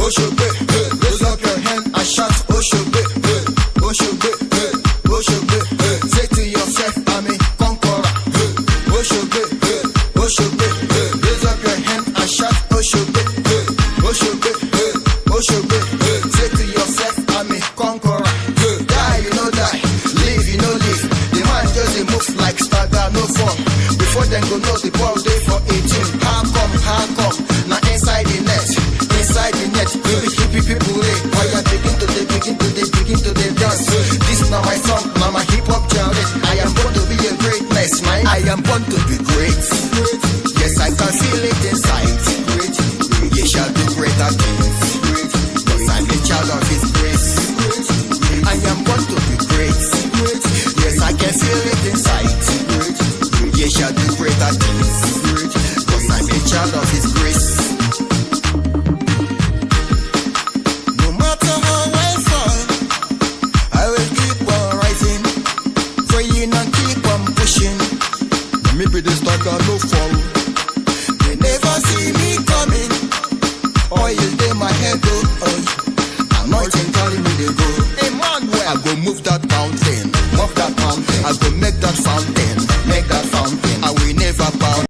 Oshogbe, raise up your hand and shout Oshogbe, Oshogbe, Oshogbe. Say to yourself, I'm a conqueror. Oshogbe, Oshogbe, raise up your hand and shout Oshogbe, Oshogbe, Oshogbe. Say to yourself, I'm a conqueror. Die, you no die. Live, you no live. The man just a move like stagger, no fall. Before them go know the ball day for 18. How come? Now inside the net, you be keeping people away. Why you begin to dance? This now my song, now my hip hop challenge. I am born to be a greatness, man. I am born to be great. Yes, I can feel it inside. You shall do greater things. Cause I'm a child of His grace. I am born to be great. Yes, I can feel it inside. You shall do greater things. Cause I'm a child of His grace. No matter how I fall, I will keep on rising, praying and keep on pushing. Maybe the stagger no fall. They never see me coming. Oil dey my head, oh. Anointing carry me they go. Emmanuel, I go move that mountain. I go make that fountain.